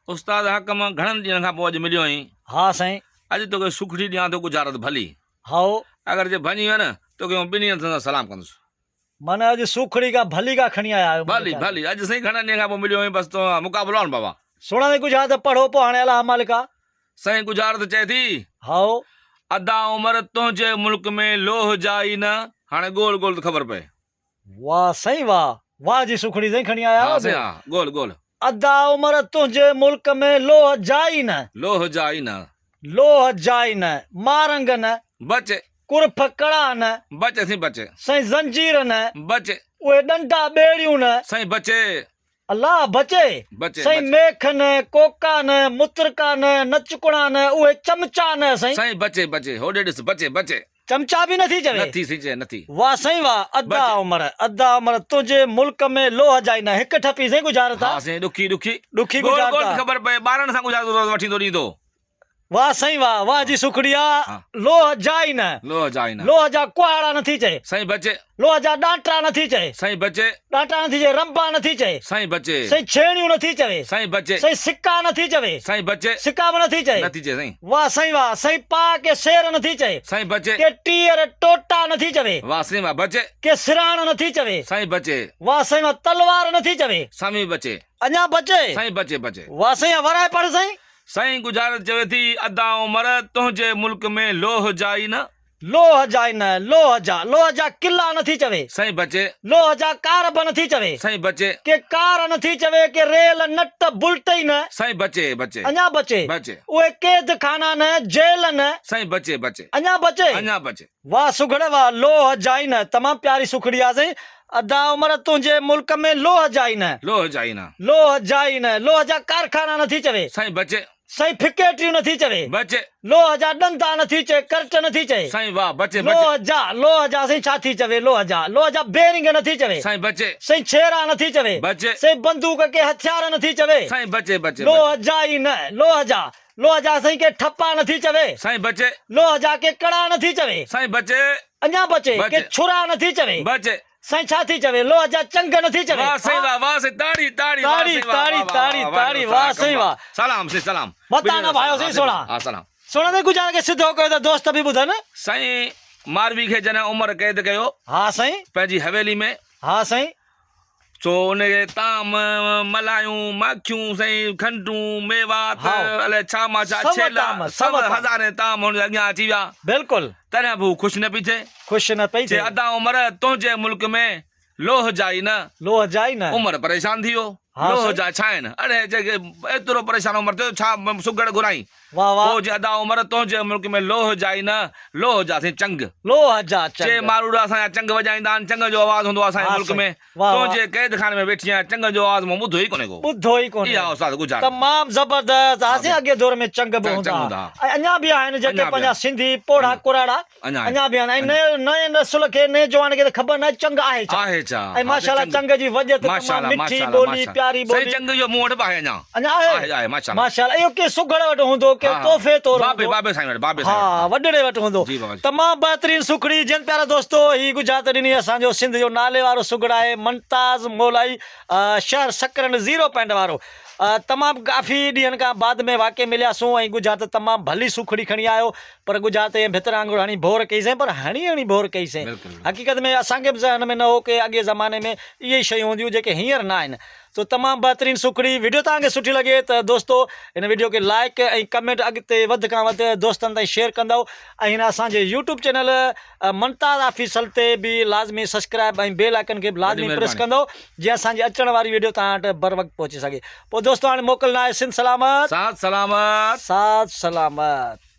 उस्ताद हक़ मां घणनि ॾींहंनि खां पोइ अॼु मिलियो आहीं। हाँ साईं। अॼु तोखे सुखड़ी ॾियां थो गुजारत भली। हाओ अगरि जे भञी वञ तोखे ॿिन्ही हथनि सां सलाम कंदुसि। माना अॼु सुखड़ी का भली का खणी आया आहियो। भली भली अॼु साईं घणनि ॾींहंनि खां पोइ मिलियो आहीं, बसि तो मुक़ाबिलो आहे न बाबा। सुणा दे गुजरात पढ़ो पो हाणे अला मालिका। साईं गुजारत चए थी, हाओ अदा उमर तुंहिंजे मुल्क में लोह जाई न, हाणे गोल गोल त ख़बर पए। वाह साईं वाह, वाह जी सुखड़ी साईं खणी आया हाँ हो। साईं हाँ, गोल गोल। अदा उमर तुंहिंजे मुल्क में लोह जाई न, लोह जाई न, लोह जाई न, मारंग न, बचे कुर्फ कड़ा न, बचे साईं बचे साईं जंजीर न, बचे उहे डंडा बेड़ियूं न, साईं बचे अल्लाह बचे। बचे साईं मेख न, कोका न, मुत्रका न, नचकुणा न, उहे चमचा न साईं। साईं बचे बचे होॾे ॾिस बचे बचे। चमचा भी नथी चवे। नथी सी चए नथी। वाह साईं वाह। अदा उमर तुंहिंजे मुल्क में लोह जाई न, हिक ठपी साईं गुजारत। हाँ साईं ॾुखी ॾुखी ॾुखी गोल गुजारत गोल आहे। ख़बर पए, ॿारनि सां गुजारत वठी थो ॾींदो। वाह साईं वाह, वाह जी सुखड़िया। हाँ। लोह जाई न, लोह जाई न, लोह जा कुहाड़ा नथी चए, साईं बचे लोह जा डांटा नथी चए, साईं बचे डांटा नथी चए, रंबा नथी चए, साईं बचे साईं छेड़ियूं नथी चवे, साईं बचे साईं सिक्का नथी चवे, साईं बचे सिक्का भी नथी चए। नथी चए साईं। वाह साईं वाह। साईं पा के शेर नथी चए, साईं बचे के टीयर टोटा नथी चवे, वाह साईं वाह बचे के सिराण नथी चवे। साईं बचे वाह साईं वाह। तलवार नथी चवे, सामी बचे अञा बचे। साईं बचे बचे। वाह साईं वराए पढ़ साईं। साईं गुजारत चवे थी, अदा उमर तुंहिंजे मुल्क में लोह जाई न, लोह जाई न, लोह जा किला नथी चवे, साईं बचे लोह जा कारब नथी चवे, साईं बचे के कार नथी चवे, के रेल नट बुलट ई न, साईं बचे बचे अञा बचे। बचे उहे कैद खाना न, जेल न, साईं बचे बचे अञा बचे। अञा बचे। वाह सुखड़ वाह। लोह जाई न, तमाम प्यारी सुखड़ी आ साईं। अदा उमर तुंहिंजे मुल्क में लोह जाई न, लोह जाई न, लोह जाई न, लोह जा कारखाना नथी चवे, साईं बचे साईं फिकेटियूं नथी चवे, बचे लोह जा डंदा नथी चए, करट नथी चए, साईं वाह बचे बचे लोह जा साईं छा थी चवे, लोह जा बेरिंग नथी चवे, साईं बचे साईं छेरा नथी चवे, बचे साईं बंदूक के हथियार नथी चवे, साईं बचे बचे लोह जाई न, लोह जा साईं के ठप्पा नथी चवे, साईं बचे लोह जा के कड़ा नथी चवे, साईं बचे अञा बचे। बचे। के छुरा नथी चवे, बचे साईं छा थी चवे, लोह जा चंग नथी चवे। वाह साईं वाह वाह साईं ताड़ी ताड़ी वाह ताड़ी साईं, वाह, ताड़ी वाह, वाह, ताड़ी वाह, ताड़ी वाह, वाह साईं वाह। सलाम साईं सलाम। बताना भायो साईं सोना। हाँ सलाम। सोना दे गुजार के सिद्धो कयो त दोस्त बि ॿुधनि। साईं मारवी खे जॾहिं उमर कैद कयो हाँ साईं। पंहिंजी हवेली में, हाँ साईं। सो उनखे ताम मलायूं माखियूं साईं खंडूं मेवा अलाए छा मां छा सभु छेला ताम, सभु सभु ताम। हज़ारे ताम हुन जे अॻियां अची विया। बिल्कुलु तॾहिं बि हू ख़ुशि न पई थिए। ख़ुशि न पई चए थिए। अदा उमर तुंहिंजे मुल्क में लोह जाई न, लोह जाई न। उमर परेशान थी वियो। हाँ लोह साईं। जा छा आहिनि, अड़े जेके एतिरो परेशान उमर थियो छा सुगड़ घुराई। वाह वाह। पोइ अदा उमर तुंहिंजे मुल्क में लोह जाई न, लोह जा साईं चंग। लोह जा चे चंग। मारूड़ा असांजा चंग वॼाईंदा आहिनि, चंग जो आवाज़ हूंदो आहे असांजे हाँ मुल्क साईं। में। वाह, वाह। तुंहिंजे कैद खाने में वेठी आहियां, चंग जो आवाज़ मूं ॿुधो ई कोन्हे को। ॿुधो ई कोन्हे। इहा उस्ताद गुज़ार। तमाम जबरदस्त। हासे अॻे दौर में चंग बि चंग हूंदा हूंदा। ऐं अञा बि आहिनि जेके अञा बि पंहिंजा आहिनि। सिंधी पोड़ा कुराड़ा अञा अञा बि आहिनि। ऐं नए नस्ल खे नए जवान खे त ख़बर न आहे चंग आहे छा। आहे छा। ऐं माशाल्लाह चंग जी वजह तमाम मिठी ॿोली प्यारी साईं ॿोली चंग जो मूं वटि बि आहे अञा। अञा आहे आहे माशाल्लाह। माशाल्लाह। इहो के सुगड़ वटि हूंदो, के हाँ, तोहफ़े तौर बाबे हूंदो। बाबे साईं वटि, बाबे साईं हाँ वटि। वॾड़े वटि हूंदो। जी बाबा जी। तमामु बहितरीन सुखड़ी जिन प्यारा दोस्तो ही गुजरात ॾिनी असांजो सिंध जो नाले वारो सुगड़ आहे मुमताज़ मोलाई शहर सकरन 0 पॉइंट वारो। तमामु काफ़ी ॾींहंनि खां बाद में वाक़ई मिलियासूं ऐं गुजरात तमामु भली सुखड़ी खणी आयो। पर गुजरात जे भितर वांगुरु हणी बोर कईसीं, पर हणी बोर कईसीं। हक़ीक़त में असांखे बि ज़हन में न हो की अॻे ज़माने में इहे ई शयूं हूंदियूं जेके हींअर न आहिनि। तो तमामु बहितरीन सुखड़ी वीडियो तव्हांखे सुठी लॻे त दोस्तो हिन वीडियो खे लाइक ऐं कमेंट अॻिते वधि खां वधि दोस्तनि ताईं शेयर कंदव। ऐं हिन असांजे यूट्यूब चैनल मुमताज़ ऑफिशियल ते बि लाज़मी सब्सक्राइब ऐं बेल आइकन खे बि लाज़मी प्रेस कंदव जीअं असांजी अचण वारी वीडियो तव्हां वटि बर वक़्तु पहुची सघे। पोइ दोस्तो हाणे मोकिलणु आहे सिंध सलामत। साथ सलामत। साथ सलामत।